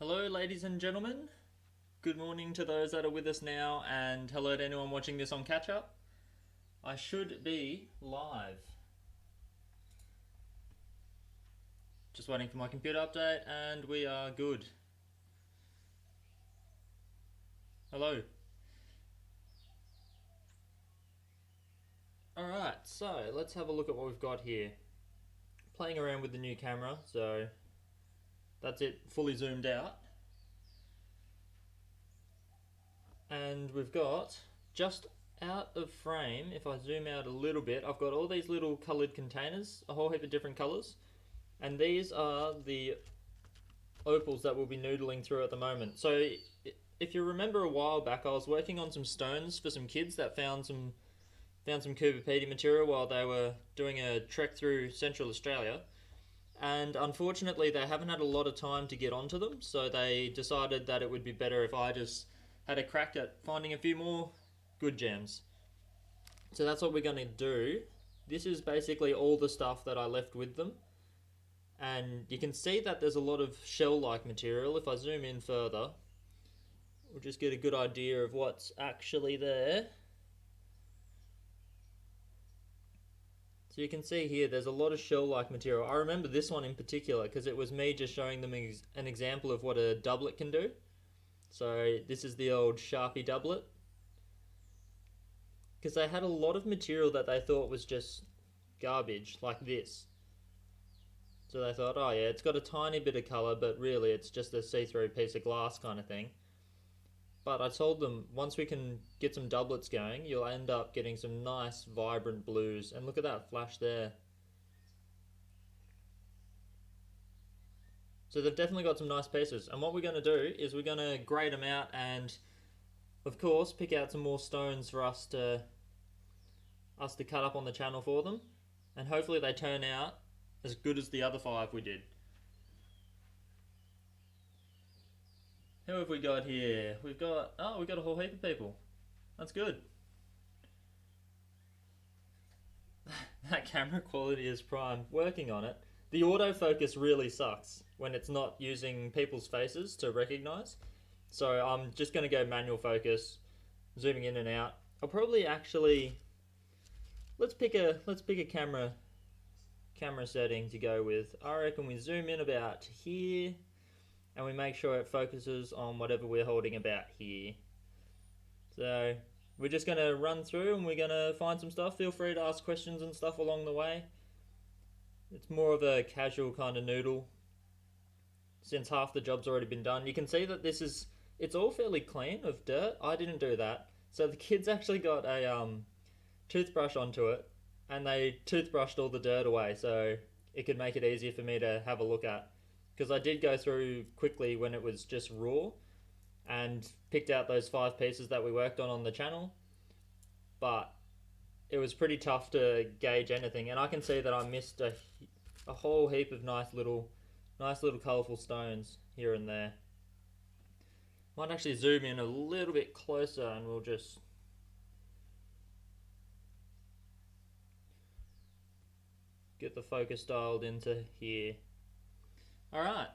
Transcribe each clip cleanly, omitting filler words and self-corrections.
Hello, ladies and gentlemen. Good morning to those that are with us now, and hello to anyone watching this on catch up. I should be live. Just waiting for my computer update, and we are good. Hello. Alright, so let's have a look at what we've got here. Playing around with the new camera, so that's it, fully zoomed out. And we've got, just out of frame, if I zoom out a little bit, I've got all these little coloured containers, a whole heap of different colours. And these are the opals that we'll be noodling through at the moment. So if you remember a while back, I was working on some stones for some kids that found some Coober Pedy material while they were doing a trek through Central Australia. And unfortunately, they haven't had a lot of time to get onto them, so they decided that it would be better if I just had a crack at finding a few more good gems. So that's what we're going to do. This is basically all the stuff that I left with them. And you can see that there's a lot of shell-like material. If I zoom in further, we'll just get a good idea of what's actually there. So you can see here there's a lot of shell-like material. I remember this one in particular because it was me just showing them an example of what a doublet can do. So this is the old Sharpie doublet. Because they had a lot of material that they thought was just garbage, like this. So they thought, oh yeah, it's got a tiny bit of colour, but really it's just a see-through piece of glass kind of thing. But I told them, once we can get some doublets going, you'll end up getting some nice, vibrant blues. And look at that flash there. So they've definitely got some nice pieces. And what we're going to do is we're going to grade them out and, of course, pick out some more stones for us to cut up on the channel for them. And hopefully they turn out as good as the other 5 we did. Who have we got here? We've got a whole heap of people. That's good. That camera quality is prime. Working on it. The autofocus really sucks when it's not using people's faces to recognize. So I'm just going to go manual focus, zooming in and out. I'll probably actually let's pick a camera setting to go with. I reckon we zoom in about here and we make sure it focuses on whatever we're holding about here. So we're just going to run through and we're going to find some stuff. Feel free to ask questions and stuff along the way. It's more of a casual kind of noodle since half the job's already been done. You can see that it's all fairly clean of dirt. I didn't do that. So the kids actually got a toothbrush onto it and they toothbrushed all the dirt away so it could make it easier for me to have a look at. Because I did go through quickly when it was just raw and picked out those 5 pieces that we worked on the channel. But it was pretty tough to gauge anything, and I can see that I missed a whole heap of nice little colourful stones here and there. Might actually zoom in a little bit closer and we'll just get the focus dialed into here. Alright.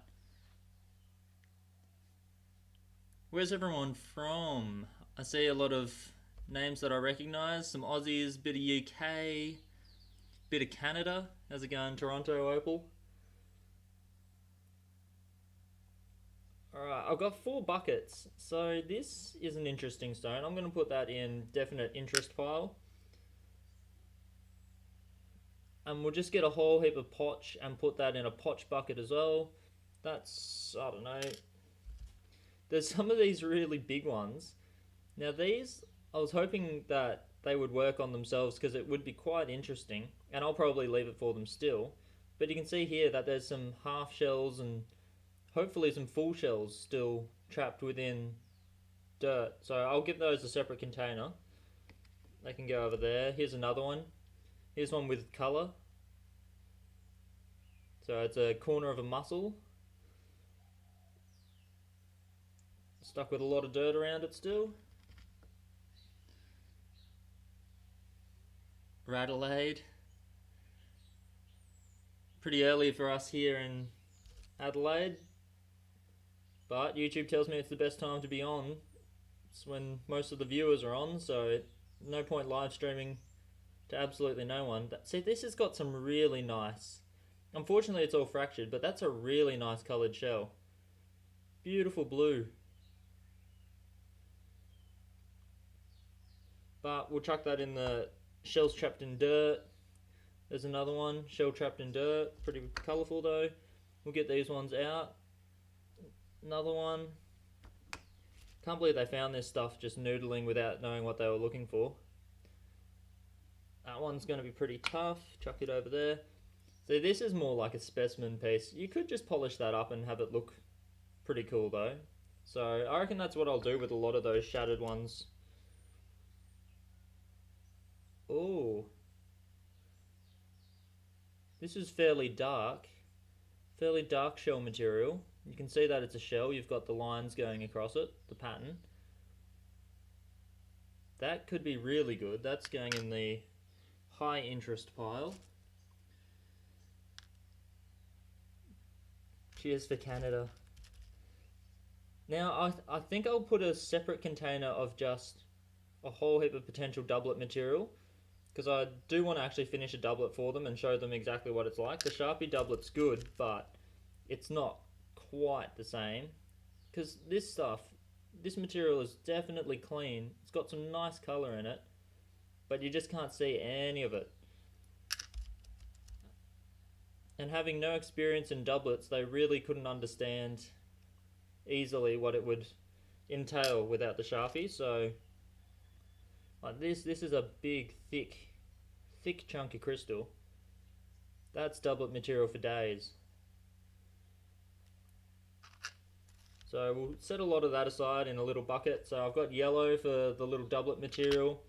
Where's everyone from? I see a lot of names that I recognise. Some Aussies, bit of UK, bit of Canada. How's it going, Toronto, Opal? Alright, I've got 4 buckets. So this is an interesting stone. I'm going to put that in definite interest pile. And we'll just get a whole heap of potch and put that in a potch bucket as well. That's, I don't know. There's some of these really big ones. Now these, I was hoping that they would work on themselves because it would be quite interesting. And I'll probably leave it for them still. But you can see here that there's some half shells and hopefully some full shells still trapped within dirt. So I'll give those a separate container. They can go over there. Here's another one. Here's one with colour. So it's a corner of a mussel. Stuck with a lot of dirt around it still. Radelaide. Pretty early for us here in Adelaide. But YouTube tells me it's the best time to be on. It's when most of the viewers are on, so no point live streaming to absolutely no one. See, this has got some really nice... Unfortunately, it's all fractured, but that's a really nice coloured shell. Beautiful blue. But we'll chuck that in the shells trapped in dirt. There's another one, shell trapped in dirt. Pretty colourful though. We'll get these ones out. Another one. Can't believe they found this stuff just noodling without knowing what they were looking for. That one's going to be pretty tough. Chuck it over there. So this is more like a specimen piece. You could just polish that up and have it look pretty cool though. So I reckon that's what I'll do with a lot of those shattered ones. Ooh. This is fairly dark shell material. You can see that it's a shell. You've got the lines going across it, the pattern. That could be really good. That's going in the high interest pile. Cheers for Canada. Now, I think I'll put a separate container of just a whole heap of potential doublet material, because I do want to actually finish a doublet for them and show them exactly what it's like. The Sharpie doublet's good, but it's not quite the same, because this material is definitely clean. It's got some nice colour in it, but you just can't see any of it. And having no experience in doublets, they really couldn't understand easily what it would entail without the Sharpie. So like this is a big, thick chunk of crystal. That's doublet material for days. So we'll set a lot of that aside in a little bucket. So I've got yellow for the little doublet material.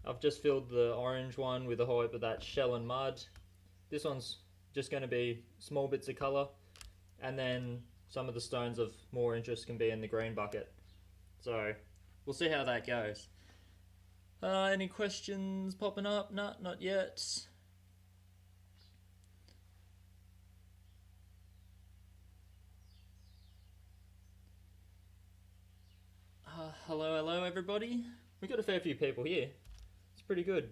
I've just filled the orange one with a whole heap of that shell and mud. This one's just going to be small bits of colour, and then some of the stones of more interest can be in the green bucket. So we'll see how that goes. Any questions popping up? No, not yet. Hello everybody. We got a fair few people here. It's pretty good.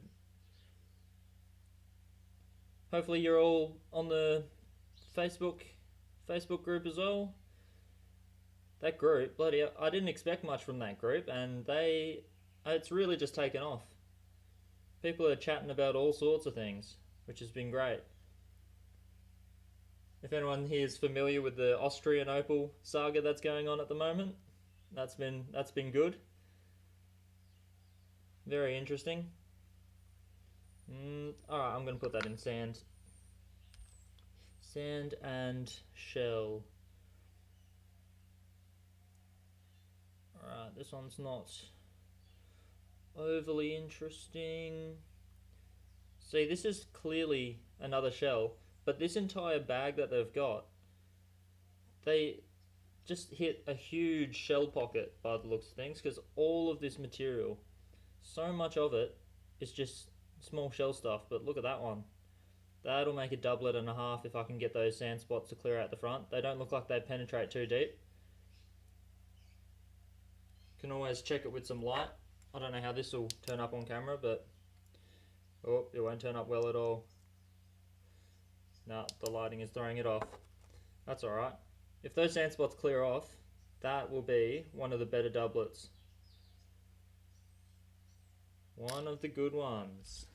Hopefully you're all on the Facebook group as well. That group, bloody hell, I didn't expect much from that group, and it's really just taken off. People are chatting about all sorts of things, which has been great. If anyone here is familiar with the Austrian Opal saga that's going on at the moment, that's been good. Very interesting. Alright, I'm going to put that in sand. Sand and shell. Alright, this one's not overly interesting. See, this is clearly another shell, but this entire bag that they've got, they just hit a huge shell pocket by the looks of things, because all of this material, so much of it is just small shell stuff. But look at that one. That'll make a doublet and a half if I can get those sand spots to clear out the front. They don't look like they penetrate too deep. Can always check it with some light. I don't know how this will turn up on camera, but oh, it won't turn up well at all. No, the lighting is throwing it off. That's alright. If those sand spots clear off, that will be one of the better doublets. One of the good ones.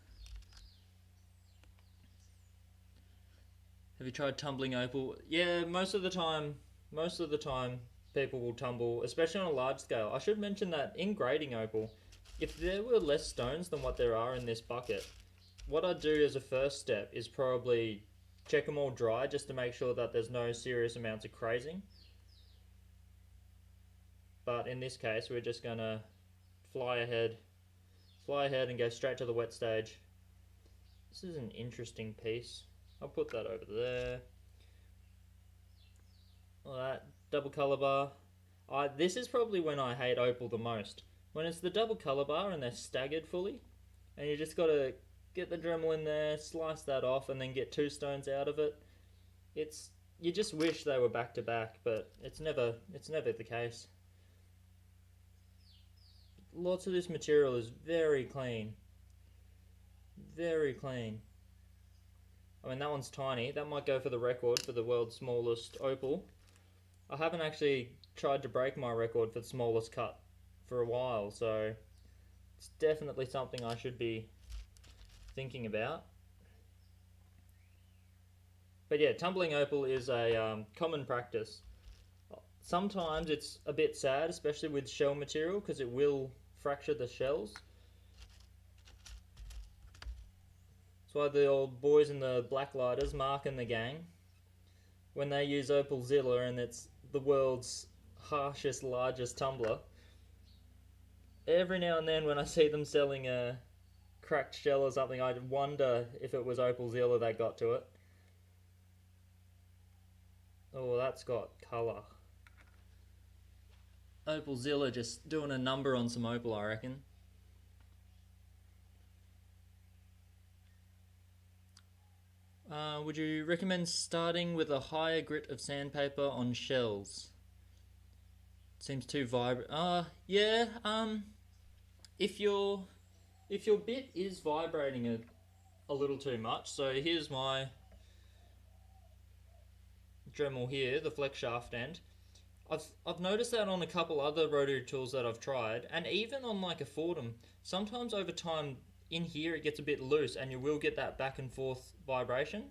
Have you tried tumbling opal? Yeah, most of the time people will tumble, especially on a large scale. I should mention that in grading opal, if there were less stones than what there are in this bucket, what I'd do as a first step is probably check them all dry, just to make sure that there's no serious amounts of crazing. But in this case, we're just gonna fly ahead and go straight to the wet stage. This is an interesting piece. I'll put that over there. All that double color bar. This is probably when I hate opal the most. When it's the double color bar and they're staggered fully, and you just gotta get the Dremel in there, slice that off, and then get two stones out of it. you just wish they were back to back, but it's never the case. Lots of this material is very clean, very clean. I mean, that one's tiny. That might go for the record for the world's smallest opal. I haven't actually tried to break my record for the smallest cut for a while, so it's definitely something I should be thinking about. But yeah, tumbling opal is a common practice. Sometimes it's a bit sad, especially with shell material, because it will fracture the shells. That's why the old boys in the blacklighters, Mark and the gang, when they use Opalzilla and it's the world's harshest, largest tumbler, every now and then when I see them selling a cracked shell or something, I wonder if it was Opalzilla that got to it. Oh, that's got colour. Opalzilla just doing a number on some opal, I reckon. Would you recommend starting with a higher grit of sandpaper on shells? Seems too vibrant. Yeah. If your bit is vibrating a little too much, so here's my Dremel here, the flex shaft end. I've noticed that on a couple other rotary tools that I've tried, and even on like a Fordham, sometimes over time in here it gets a bit loose and you will get that back and forth vibration.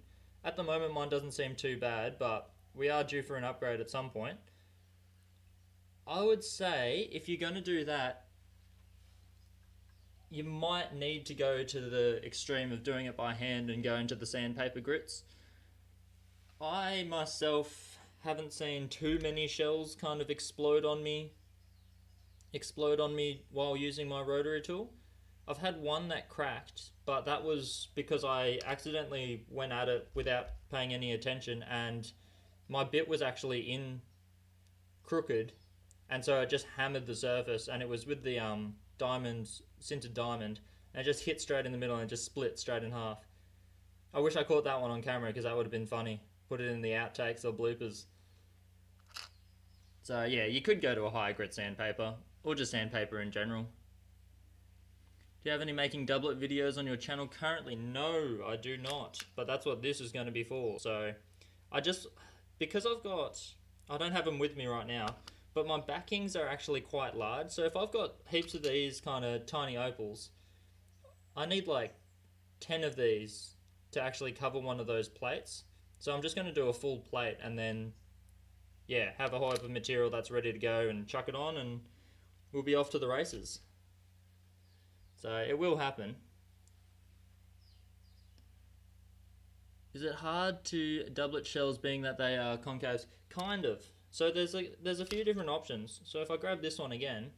At the moment mine doesn't seem too bad, but we are due for an upgrade at some point. I would say if you're going to do that, you might need to go to the extreme of doing it by hand and go into the sandpaper grits. I myself haven't seen too many shells kind of explode on me while using my rotary tool. I've had one that cracked, but that was because I accidentally went at it without paying any attention and my bit was actually in crooked, and so it just hammered the surface, and it was with the sintered diamond, and it just hit straight in the middle and just split straight in half. I wish I caught that one on camera because that would have been funny. Put it in the outtakes or bloopers. So yeah, you could go to a higher grit sandpaper, or just sandpaper in general. Do you have any making doublet videos on your channel currently? No, I do not. But that's what this is going to be for. So because I don't have them with me right now, but my backings are actually quite large. So if I've got heaps of these kind of tiny opals, I need like 10 of these to actually cover one of those plates. So I'm just going to do a full plate and then, yeah, have a hive of material that's ready to go and chuck it on and we'll be off to the races. So it will happen. Is it hard to doublet shells being that they are concaves? Kind of. So there's a few different options. So if I grab this one again,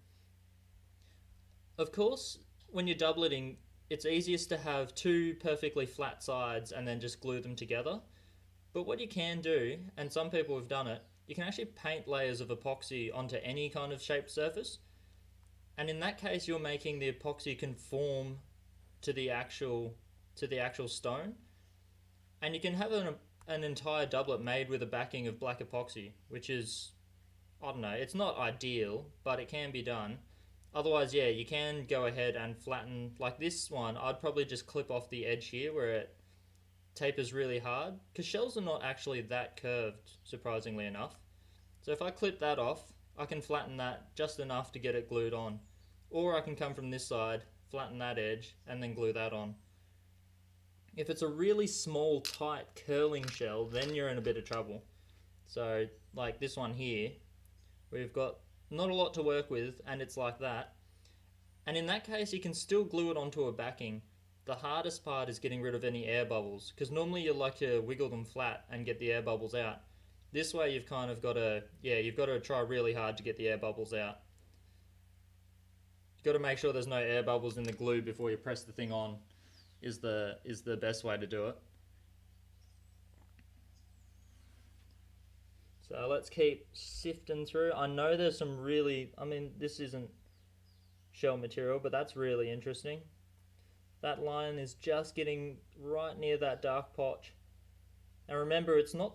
of course, when you're doubleting, it's easiest to have two perfectly flat sides and then just glue them together. But what you can do, and some people have done it, you can actually paint layers of epoxy onto any kind of shaped surface. And in that case, you're making the epoxy conform to the actual stone. And you can have an entire doublet made with a backing of black epoxy, which is, I don't know, it's not ideal, but it can be done. Otherwise, yeah, you can go ahead and flatten, like this one, I'd probably just clip off the edge here where it tapers really hard, because shells are not actually that curved, surprisingly enough. So if I clip that off, I can flatten that just enough to get it glued on. Or I can come from this side, flatten that edge, and then glue that on. If it's a really small, tight, curling shell, then you're in a bit of trouble. So, like this one here, we've got not a lot to work with, and it's like that. And in that case, you can still glue it onto a backing. The hardest part is getting rid of any air bubbles, because normally you like to wiggle them flat and get the air bubbles out. This way you've kind of got to, you've got to try really hard to get the air bubbles out. You've got to make sure there's no air bubbles in the glue before you press the thing on, is the best way to do it. So let's keep sifting through. I know there's some really, I mean, this isn't shell material, but that's really interesting. That line is just getting right near that dark potch. And remember, it's not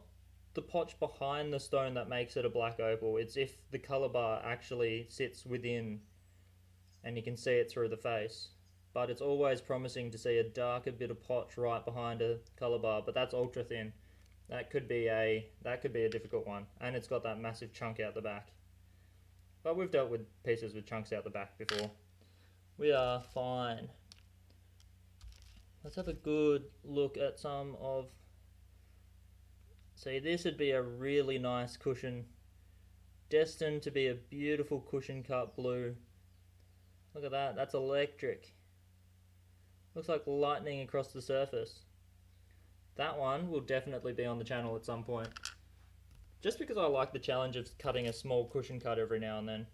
the potch behind the stone that makes it a black opal. It's if the color bar actually sits within and you can see it through the face. But it's always promising to see a darker bit of potch right behind a color bar, but that's ultra thin. That could be a difficult one, and it's got that massive chunk out the back. But we've dealt with pieces with chunks out the back before. We are fine. Let's have a good look at some of. See, this would be a really nice cushion, destined to be a beautiful cushion cut blue. Look at that, that's electric. Looks like lightning across the surface. That one will definitely be on the channel at some point. Just because I like the challenge of cutting a small cushion cut every now and then.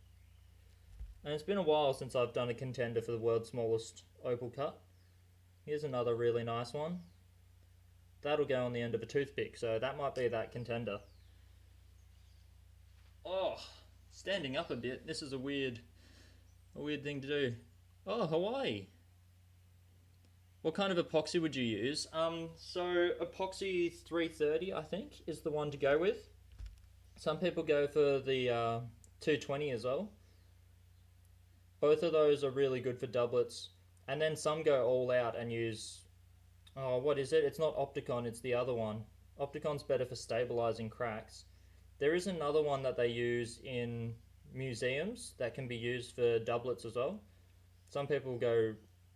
And it's been a while since I've done a contender for the world's smallest opal cut. Here's another really nice one. That'll go on the end of a toothpick, so that might be that contender. Oh, standing up a bit. This is a weird thing to do. Oh, Hawaii. What kind of epoxy would you use? So epoxy 330, I think, is the one to go with. Some people go for the 220 as well. Both of those are really good for doublets. And then some go all out and use, oh, what is it? It's not Opticon, it's the other one. Opticon's better for stabilizing cracks. There is another one that they use in museums that can be used for doublets as well. Some people go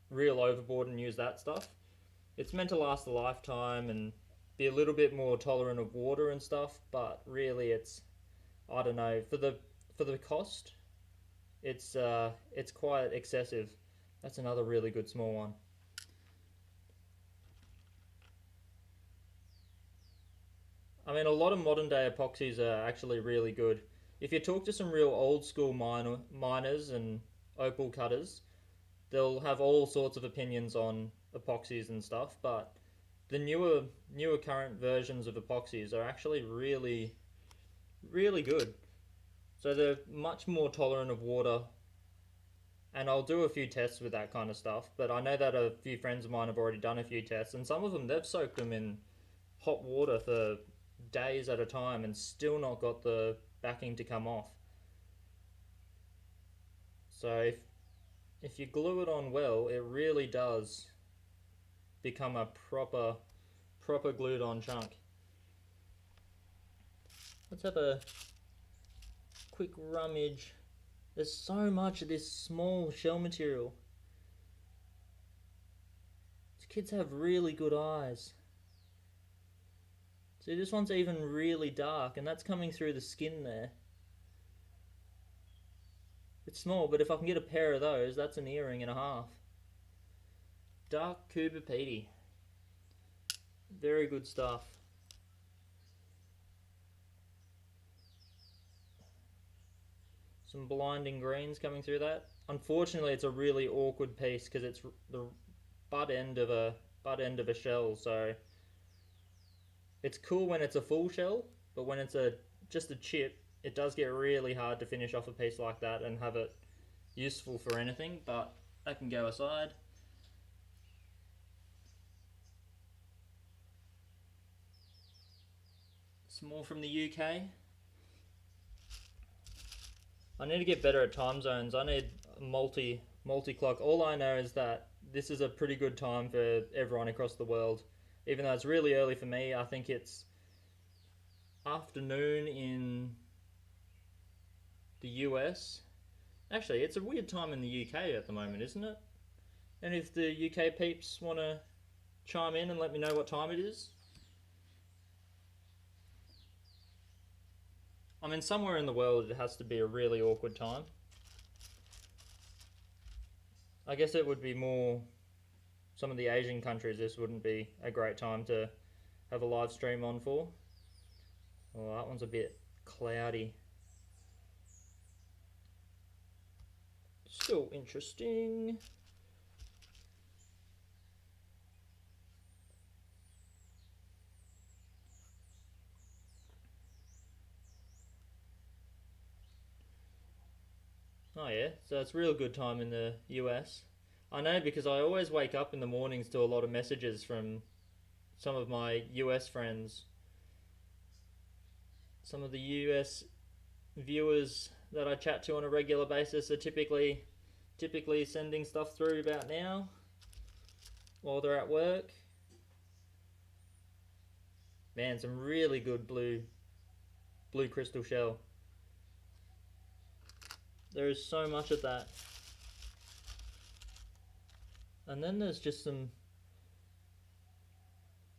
real overboard and use that stuff. It's meant to last a lifetime and be a little bit more tolerant of water and stuff, but really it's, I don't know, for the cost, it's quite excessive. That's another really good small one. I mean, a lot of modern day epoxies are actually really good. If you talk to some real old school miners and opal cutters, they'll have all sorts of opinions on epoxies and stuff, but the newer current versions of epoxies are actually really, really good. So they're much more tolerant of water, and I'll do a few tests with that kind of stuff, but I know that a few friends of mine have already done a few tests, and some of them, they've soaked them in hot water for days at a time and still not got the backing to come off. So if you glue it on well, it really does become a proper glued on chunk. Let's have a quick rummage. There's so much of this small shell material. These kids have really good eyes. See, this one's even really dark, and that's coming through the skin there. It's small, but if I can get a pair of those, that's an earring and a half. Dark Coober Pedy. Very good stuff. Some blinding greens coming through that. Unfortunately, it's a really awkward piece because it's the butt end of a shell. So it's cool when it's a full shell, but when it's just a chip, it does get really hard to finish off a piece like that and have it useful for anything. But that can go aside. Some more from the UK. I need to get better at time zones. I need multi-clock. All I know is that this is a pretty good time for everyone across the world. Even though it's really early for me, I think it's afternoon in the US. Actually, it's a weird time in the UK at the moment, isn't it? And if the UK peeps want to chime in and let me know what time it is. I mean, somewhere in the world it has to be a really awkward time. I guess it would be more some of the Asian countries. This wouldn't be a great time to have a live stream on for. Oh, that one's a bit cloudy. Still interesting. Oh yeah, so it's real good time in the US. I know because I always wake up in the mornings to a lot of messages from some of my US friends some of the US viewers that I chat to on a regular basis are typically sending stuff through about now while they're at work. Man, some really good blue crystal shell. There is so much of that. And then there's just some...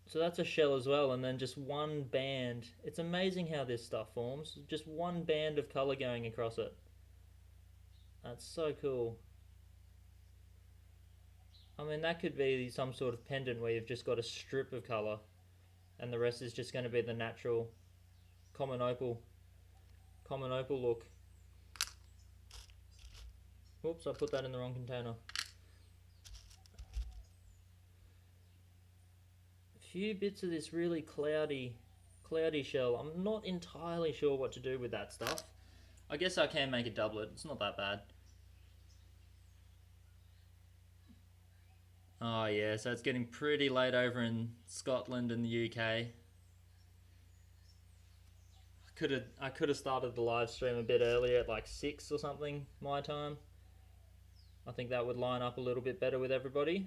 So that's a shell as well, and then just one band. It's amazing how this stuff forms. Just one band of colour going across it. That's so cool. I mean, that could be some sort of pendant where you've just got a strip of colour and the rest is just going to be the natural common opal look. Whoops, I put that in the wrong container. A few bits of this really cloudy shell. I'm not entirely sure what to do with that stuff. I guess I can make a doublet. It's not that bad. Oh yeah, so it's getting pretty late over in Scotland and the UK. I could have started the live stream a bit earlier at like 6 or something my time. I think that would line up a little bit better with everybody.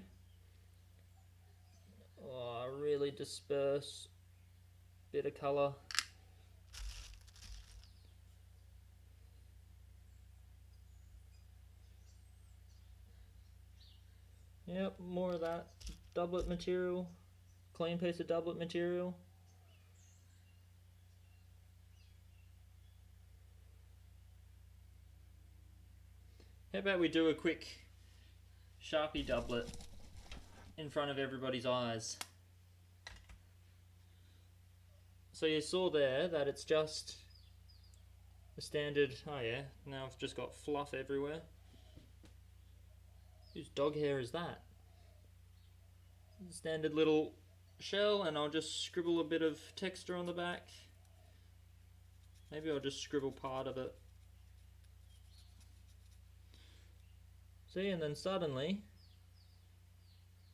Oh, really disperse bit of colour. Yep, more of that doublet material. Clean piece of doublet material. How about we do a quick Sharpie doublet in front of everybody's eyes? So you saw there that it's just a standard... Oh yeah, now I've just got fluff everywhere. Whose dog hair is that? Standard little shell, and I'll just scribble a bit of texture on the back. Maybe I'll just scribble part of it. See, and then suddenly,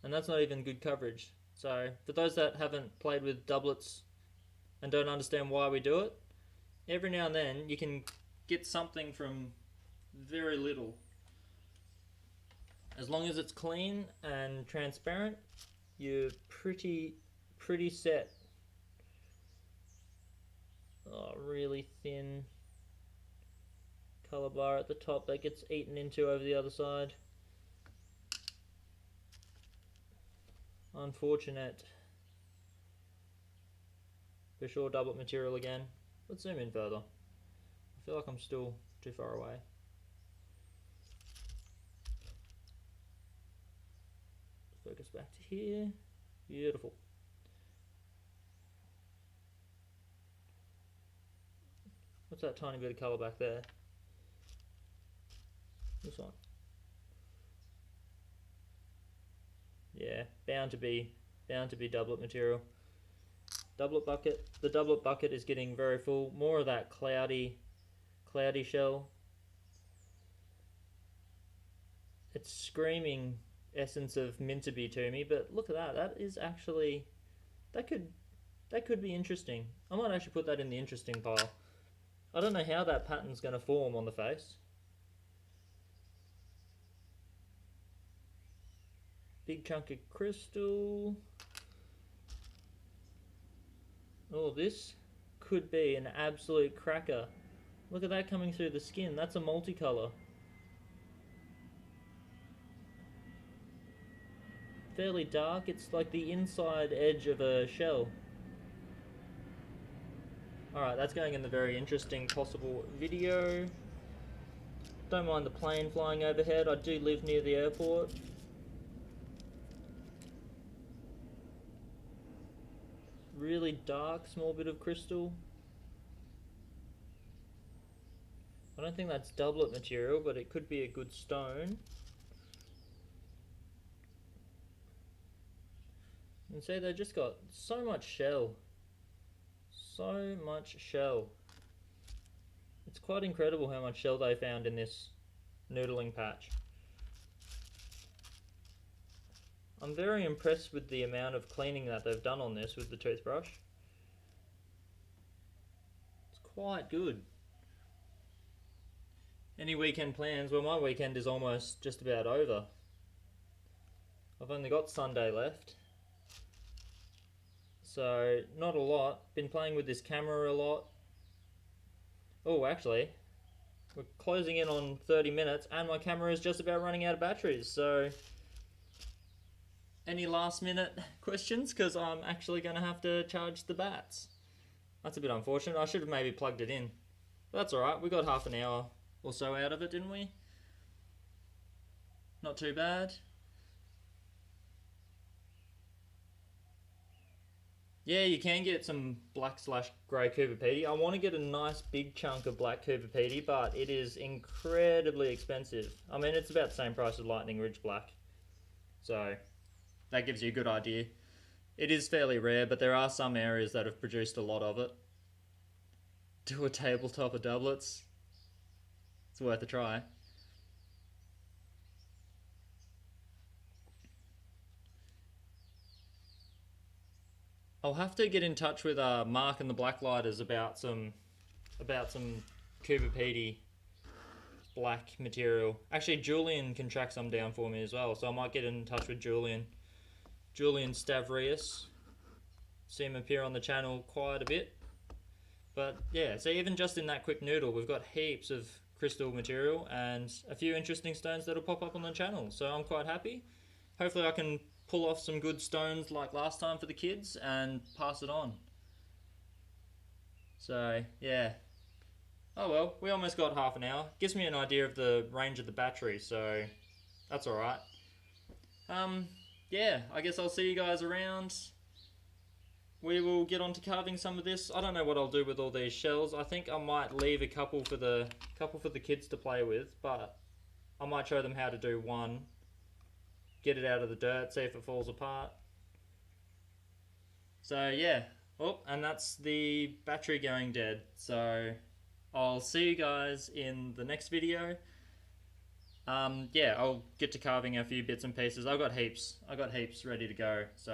and that's not even good coverage. So for those that haven't played with doublets and don't understand why we do it, every now and then you can get something from very little. As long as it's clean and transparent, you're pretty set. Oh, really thin colour bar at the top that gets eaten into over the other side. Unfortunate. For sure, doublet material again. Let's zoom in further. I feel like I'm still too far away. Focus back to here. Beautiful. What's that tiny bit of colour back there? This one. Yeah, bound to be doublet material. Doublet bucket. The doublet bucket is getting very full. More of that cloudy shell. It's screaming essence of Mintaby to me, but look at that. That is actually, that could be interesting. I might actually put that in the interesting pile. I don't know how that pattern's going to form on the face. Big chunk of crystal. Oh, this could be an absolute cracker. Look at that coming through the skin. That's a multicolour. Fairly dark. It's like the inside edge of a shell. Alright, that's going in the very interesting possible video. Don't mind the plane flying overhead. I do live near the airport. Really dark, small bit of crystal. I don't think that's doublet material, but it could be a good stone. And see, they just got so much shell. So much shell. It's quite incredible how much shell they found in this noodling patch. I'm very impressed with the amount of cleaning that they've done on this with the toothbrush. It's quite good. Any weekend plans? Well, my weekend is almost just about over. I've only got Sunday left. So, not a lot. Been playing with this camera a lot. Oh, actually, we're closing in on 30 minutes and my camera is just about running out of batteries. So, any last minute questions? Because I'm actually going to have to charge the bats. That's a bit unfortunate. I should have maybe plugged it in. But that's alright. We got half an hour or so out of it, didn't we? Not too bad. Yeah, you can get some black/grey Coober Pedy. I want to get a nice big chunk of black Coober Pedy, but it is incredibly expensive. I mean, it's about the same price as Lightning Ridge Black. So, that gives you a good idea. It is fairly rare, but there are some areas that have produced a lot of it. Do a tabletop of doublets. It's worth a try. I'll have to get in touch with Mark and the Blacklighters about some Coober Pedy black material. Actually, Julian can track some down for me as well, so I might get in touch with Julian. Julian Stavrius. See him appear on the channel quite a bit. But yeah, so even just in that quick noodle, we've got heaps of crystal material and a few interesting stones that'll pop up on the channel. So I'm quite happy. Hopefully I can pull off some good stones like last time for the kids and pass it on. So yeah. Oh well, we almost got half an hour. Gives me an idea of the range of the battery, so that's alright. Yeah, I guess I'll see you guys around. We will get on to carving some of this. I don't know what I'll do with all these shells. I think I might leave a couple for the kids to play with, but I might show them how to do one. Get it out of the dirt, see if it falls apart. So yeah. Oh, and that's the battery going dead. So I'll see you guys in the next video. Yeah, I'll get to carving a few bits and pieces. I've got heaps ready to go. So